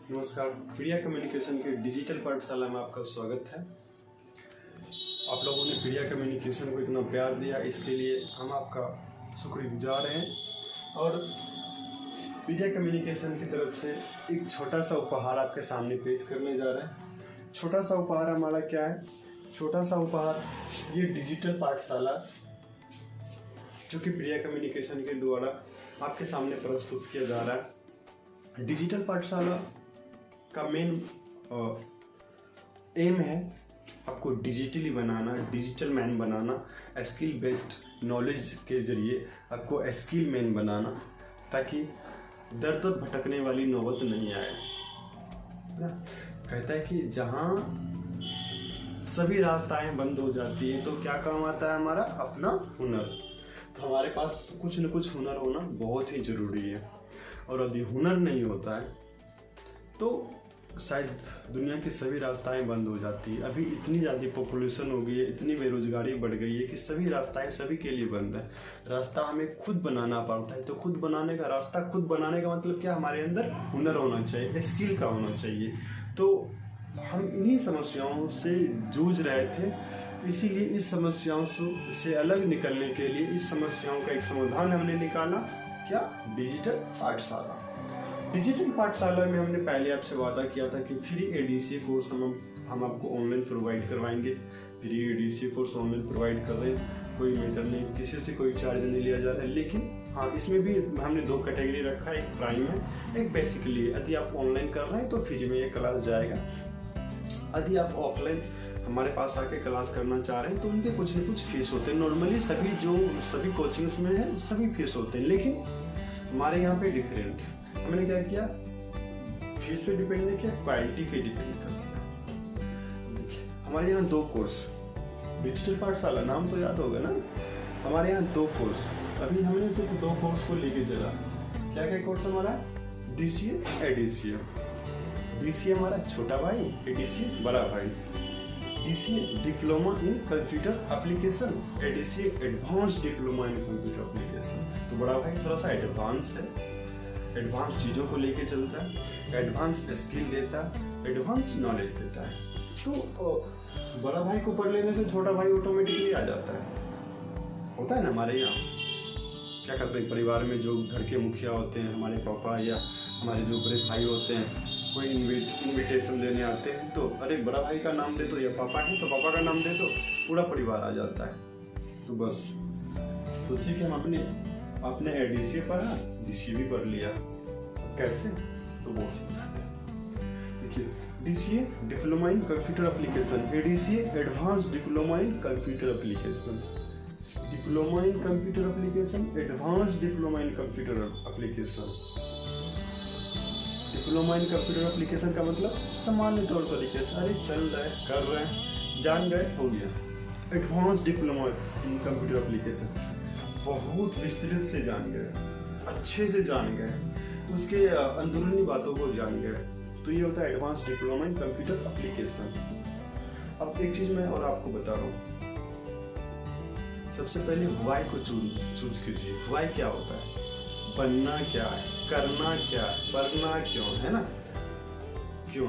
नमस्कार, प्रिया कम्युनिकेशन के डिजिटल पाठशाला में आपका स्वागत है। आप लोगों ने प्रिया कम्युनिकेशन को इतना प्यार दिया, इसके लिए हम आपका शुक्रगुजार हैं। और प्रिया कम्युनिकेशन की तरफ से एक छोटा सा उपहार आपके सामने पेश करने जा रहे हैं। छोटा सा उपहार हमारा क्या है? छोटा सा उपहार ये डिजिटल पाठशाला जो कि प्रिया कम्युनिकेशन के द्वारा आपके सामने प्रस्तुत किया जा रहा है। डिजिटल पाठशाला का मेन एम है आपको डिजिटली बनाना, डिजिटल मैन बनाना, स्किल बेस्ड नॉलेज के जरिए आपको स्किल मैन बनाना, ताकि दर दर भटकने वाली नौबत नहीं आए। कहता है कि जहाँ सभी रास्ताएं बंद हो जाती है तो क्या काम आता है? हमारा अपना हुनर। तो हमारे पास कुछ न कुछ हुनर होना बहुत ही ज़रूरी है, और यदि हुनर नहीं होता है तो शायद दुनिया की सभी रास्ताएं बंद हो जाती है। अभी इतनी ज़्यादा पॉपुलेशन हो गई है, इतनी बेरोजगारी बढ़ गई है कि सभी रास्ताएं सभी के लिए बंद है। रास्ता हमें खुद बनाना पड़ता है। तो खुद बनाने का रास्ता, खुद बनाने का मतलब क्या? हमारे अंदर हुनर होना चाहिए, स्किल का होना चाहिए। तो हम इन्हीं समस्याओं से जूझ रहे थे, इसीलिए इस समस्याओं से अलग निकलने के लिए इस समस्याओं का एक समाधान हमने निकाला। क्या? डिजिटल पाठशाला। डिजिटल पाठशाला में हमने पहले आपसे वादा किया था कि फ्री एडीसीए कोर्स हम आपको ऑनलाइन प्रोवाइड करवाएंगे। Free ADCA course online provide कर रहे हैं, कोई मैटर नहीं, किसी से कोई चार्ज नहीं लिया जा रहा है। लेकिन हाँ, इसमें भी हमने दो कैटेगरी रखा है, एक प्राइम है, एक बेसिकली। यदि आप ऑनलाइन कर रहे हैं तो फ्री में ये क्लास जाएगा। यदि आप ऑफलाइन हमारे पास आके क्लास करना चाह रहे हैं तो उनके कुछ न कुछ फीस होते हैं। नॉर्मली सभी कोचिंग्स में है, सभी फीस होते हैं, लेकिन हमारे यहाँ पे डिफरेंट है। हमने क्या किया? फीस पे डिपेंड नहीं किया, क्वालिटी पे डिपेंड कर दिया। देखिए, हमारे यहाँ दो कोर्स, डिजिटल पाठशाला नाम तो याद होगा ना। हमारे यहाँ दो कोर्स, अभी हमने सिर्फ दो कोर्स को लेके चला। क्या क्या कोर्स हमारा? DCA, ADCA. डीसीए हमारा छोटा भाई, एडीसीए बड़ा भाई। DCA diploma in computer application, ADCA advance diploma in computer application. तो बड़ा भाई थोड़ा सा एडवांस है, एडवांस चीज़ों को लेके चलता है, एडवांस स्किल देता है, एडवांस नॉलेज देता है। तो बड़ा भाई को पढ़ लेने से छोटा भाई ऑटोमेटिकली आ जाता है। होता है ना हमारे यहाँ। क्या करते हैं परिवार में जो घर के मुखिया होते हैं, हमारे पापा या हमारे जो बड़े भाई होते हैं, कोई इनविटेशन देने आते हैं तो अरे बड़ा भाई का नाम दे दो, या पापा है तो पापा का नाम दे दो, पूरा परिवार आ जाता है। तो बस सोचिए कि हम अपने एडीसीए पढ़ा, डीसीए भी पढ़ लिया। कैसे? तो बहुत सीधा है। देखिए, DCA diploma in computer application, ADCA advance diploma in computer application. Diploma in computer application, advance diploma in computer application. Diploma in computer application का मतलब सामान्य तौर तरीके से अरे चल रहे, कर रहे हैं, जान गए, हो गया। Advance diploma in computer application बहुत विस्तृत से जान गए, अच्छे से जान गए, उसके अंदरूनी बातों को जान गए। तो ये होता है advance diploma in computer application. अब एक चीज मैं और आपको बता रहा हूँ। सबसे पहले वाई को चूज कीजिए। वाई क्या होता है? बनना क्या है, करना क्या है, पढ़ना क्यों है ना? क्यों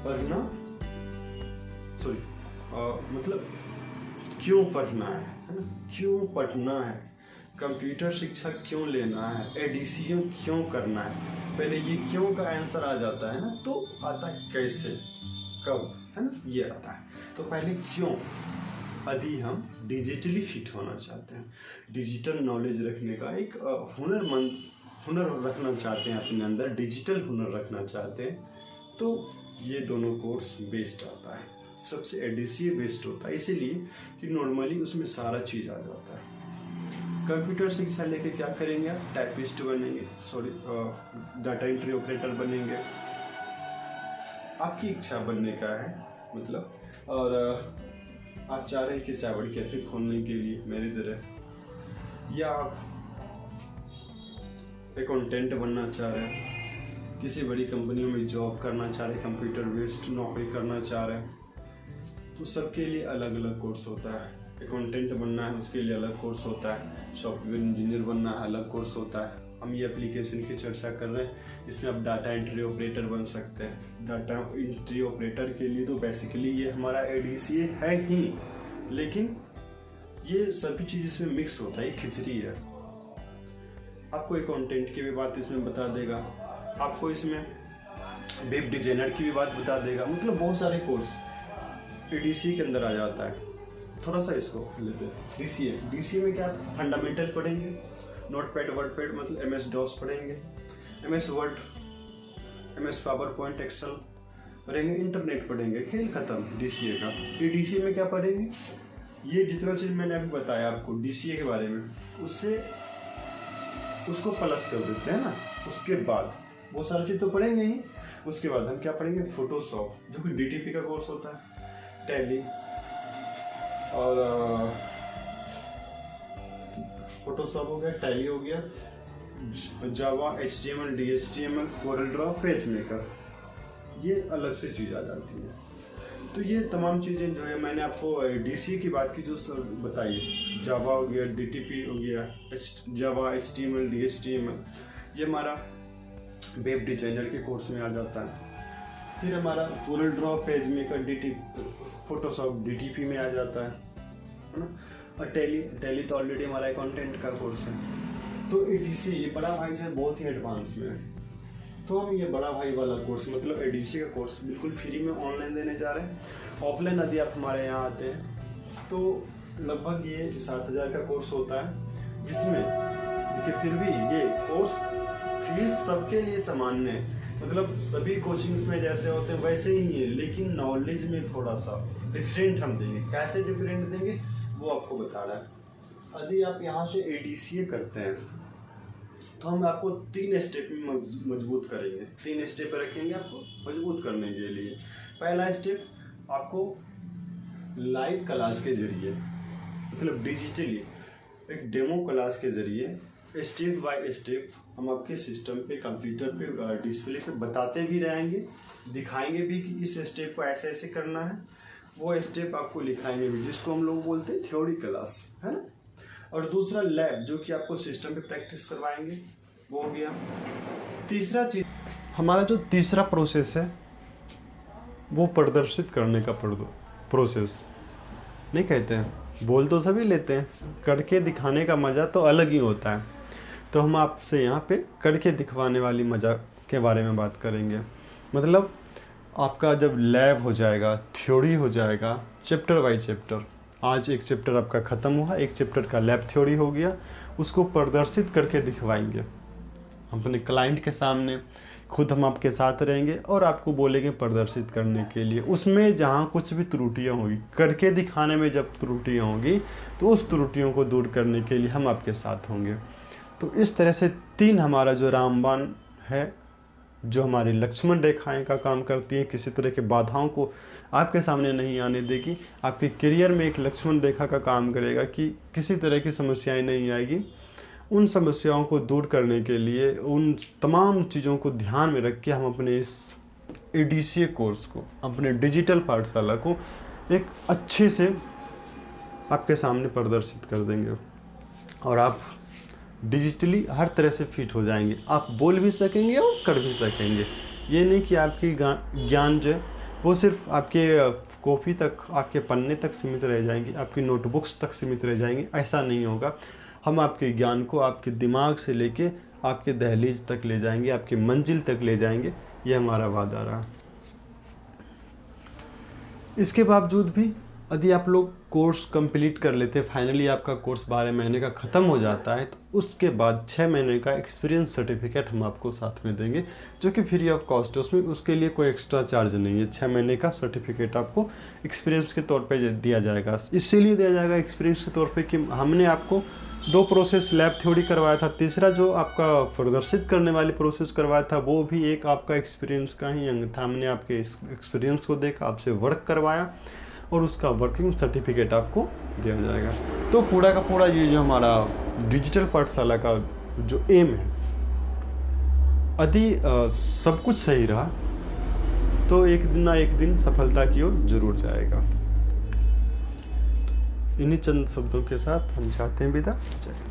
पढ़ना, सॉरी मतलब क्यों पढ़ना है ना? क्यों पढ़ना है, कंप्यूटर शिक्षा क्यों लेना है, एडीसीए क्यों करना है। पहले ये क्यों का आंसर आ जाता है ना, तो आता है कैसे, कब, है ना, ये आता है। तो पहले क्यों? यदि हम डिजिटली फिट होना चाहते हैं, डिजिटल नॉलेज रखने का एक हुनर रखना चाहते हैं अपने अंदर, डिजिटल हुनर रखना चाहते हैं, तो ये दोनों कोर्स बेस्ड आता है। सबसे एडीसीए बेस्ड होता है, इसीलिए कि नॉर्मली उसमें सारा चीज़ आ जाता है। कंप्यूटर शिक्षा लेके क्या करेंगे आप? टाइपिस्ट बनेंगे, डाटा एंट्री ऑपरेटर बनेंगे। आपकी इच्छा बनने का है मतलब, और आप चाह रहे हैं कि साइबर कैफे खोलने के लिए मेरी तरह, या आप अकाउंटेंट बनना चाह रहे हैं, किसी बड़ी कंपनियों में जॉब करना चाह रहे हैं, कंप्यूटर बेस्ड नौकरी करना चाह रहे हैं, तो सबके लिए अलग अलग कोर्स होता है। अकाउंटेंट बनना है उसके लिए अलग कोर्स होता है, सॉफ्टवेयर इंजीनियर बनना है अलग कोर्स होता है, हम ये एप्लीकेशन की चर्चा कर रहे हैं। इसमें आप डाटा एंट्री ऑपरेटर बन सकते हैं। डाटा एंट्री ऑपरेटर के लिए तो बेसिकली ये हमारा ADCA है ही, लेकिन ये सभी चीज़ इसमें मिक्स होता है, खिचड़ी है। आपको एक कंटेंट की भी बात इसमें बता देगा, आपको इसमें वेब डिजाइनर की भी बात बता देगा। मतलब बहुत सारे कोर्स ADCA के अंदर आ जाता है। थोड़ा सा इसको लेते हैं। DCA में क्या फंडामेंटल पढ़ेंगे, नोटपैड वर्डपैड मतलब MS DOS पढ़ेंगे, MS word, MS PowerPoint, Excel पढ़ेंगे, इंटरनेट पढ़ेंगे, खेल खत्म DCA का। ADCA में क्या पढ़ेंगे, ये जितना चीज़ मैंने अभी बताया आपको DCA के बारे में, उससे उसको प्लस कर देते हैं ना। उसके बाद बहुत सारी चीज़ तो पढ़ेंगे ही, उसके बाद हम क्या पढ़ेंगे, फोटोशॉप जो कि DTP का कोर्स होता है, टैली और फोटोशॉप हो गया, टैली हो गया, जावा, HTML, DHTML, Corel Draw, page maker, ये अलग से चीज़ आ जाती है। तो ये तमाम चीज़ें जो है मैंने आपको DCA की बात की जो बताई, जावा हो गया, DTP हो गया, जावा, HTML, DHTML, ये हमारा वेब डिजाइनर के कोर्स में आ जाता है। फिर हमारा Corel Draw, page maker, DTP, Photoshop DTP में आ जाता है ना। और टैली तो ऑलरेडी हमारा अकाउंटेंट का कोर्स है। तो ADCA ये बड़ा भाई जो है बहुत ही एडवांस में है। तो हम ये बड़ा भाई वाला कोर्स मतलब ADCA का कोर्स बिल्कुल फ्री में ऑनलाइन देने जा रहे हैं। ऑफलाइन यदि आप हमारे यहाँ आते हैं तो लगभग ये 7,000 का कोर्स होता है, जिसमें देखिए फिर भी ये कोर्स फीस सबके लिए सामान्य है। मतलब सभी कोचिंग्स में जैसे होते हैं वैसे ही है, लेकिन नॉलेज में थोड़ा सा डिफरेंट हम देंगे। कैसे डिफरेंट देंगे वो आपको बता रहा है। यदि आप यहाँ से ADCA करते हैं तो हम आपको 3 स्टेप में मजबूत करेंगे। 3 स्टेप रखेंगे आपको मजबूत करने के लिए। पहला स्टेप आपको लाइव क्लास के जरिए, मतलब डिजिटली एक डेमो क्लास के जरिए स्टेप बाय स्टेप हम आपके सिस्टम पे, कंप्यूटर पे, डिस्प्ले पे बताते भी रहेंगे, दिखाएंगे भी कि इस स्टेप को ऐसे ऐसे करना है। वो स्टेप आपको लिखाएंगे भी, जिसको हम लोग बोलते हैं थ्योरी क्लास, है ना। और दूसरा लैब, जो कि आपको सिस्टम पे प्रैक्टिस करवाएंगे, वो हो गया। तीसरा चीज, हमारा जो तीसरा प्रोसेस है वो प्रदर्शित करने का प्रोसेस नहीं कहते हैं, बोल तो सभी लेते हैं, करके दिखाने का मज़ा तो अलग ही होता है। तो हम आपसे यहाँ पे करके दिखवाने वाली मज़ा के बारे में बात करेंगे। मतलब आपका जब लैब हो जाएगा, थ्योरी हो जाएगा, चैप्टर बाय चैप्टर, आज एक चैप्टर आपका ख़त्म हुआ, एक चैप्टर का लैब थ्योरी हो गया, उसको प्रदर्शित करके दिखवाएंगे अपने क्लाइंट के सामने। खुद हम आपके साथ रहेंगे और आपको बोलेंगे प्रदर्शित करने के लिए। उसमें जहाँ कुछ भी त्रुटियाँ होगी, करके दिखाने में जब त्रुटियाँ होंगी तो उस त्रुटियों को दूर करने के लिए हम आपके साथ होंगे। तो इस तरह से 3 हमारा जो रामबाण है, जो हमारी लक्ष्मण रेखाएं का काम करती हैं, किसी तरह के बाधाओं को आपके सामने नहीं आने देगी। आपके करियर में एक लक्ष्मण रेखा का काम करेगा कि किसी तरह की समस्याएं नहीं आएगी। उन समस्याओं को दूर करने के लिए उन तमाम चीज़ों को ध्यान में रख के हम अपने इस ADCA कोर्स को, अपने डिजिटल पाठशाला को एक अच्छे से आपके सामने प्रदर्शित कर देंगे और आप डिजिटली हर तरह से फिट हो जाएंगे। आप बोल भी सकेंगे और कर भी सकेंगे। ये नहीं कि आपकी ज्ञान जो है वो सिर्फ आपके कॉपी तक, आपके पन्ने तक सीमित रह जाएंगी, आपकी नोटबुक्स तक सीमित रह जाएंगी। ऐसा नहीं होगा। हम आपके ज्ञान को आपके दिमाग से लेके आपके दहलीज तक ले जाएंगे, आपकी मंजिल तक ले जाएंगे। ये हमारा वादा रहा। इसके बावजूद भी यदि आप लोग कोर्स कंप्लीट कर लेते हैं, फाइनली आपका कोर्स 12 महीने का ख़त्म हो जाता है, तो उसके बाद 6 महीने का एक्सपीरियंस सर्टिफिकेट हम आपको साथ में देंगे, जो कि फ्री ऑफ कॉस्ट है। उसमें उसके लिए कोई एक्स्ट्रा चार्ज नहीं है। 6 महीने का सर्टिफिकेट आपको एक्सपीरियंस के तौर पे दिया जाएगा। इसीलिए दिया जाएगा एक्सपीरियंस के तौर पे कि हमने आपको 2 प्रोसेस लैब थ्योरी करवाया था, तीसरा जो आपका प्रदर्शित करने वाली प्रोसेस करवाया था वो भी एक आपका एक्सपीरियंस का ही अंग था। हमने आपके एक्सपीरियंस को देखा, आपसे वर्क करवाया और उसका वर्किंग सर्टिफिकेट आपको दिया जाएगा। तो पूरा का पूरा ये जो हमारा डिजिटल पाठशाला का जो एम है, यदि सब कुछ सही रहा तो एक दिन ना एक दिन सफलता की ओर जरूर जाएगा। इन्हीं चंद शब्दों के साथ हम चाहते हैं विदा। चलिए।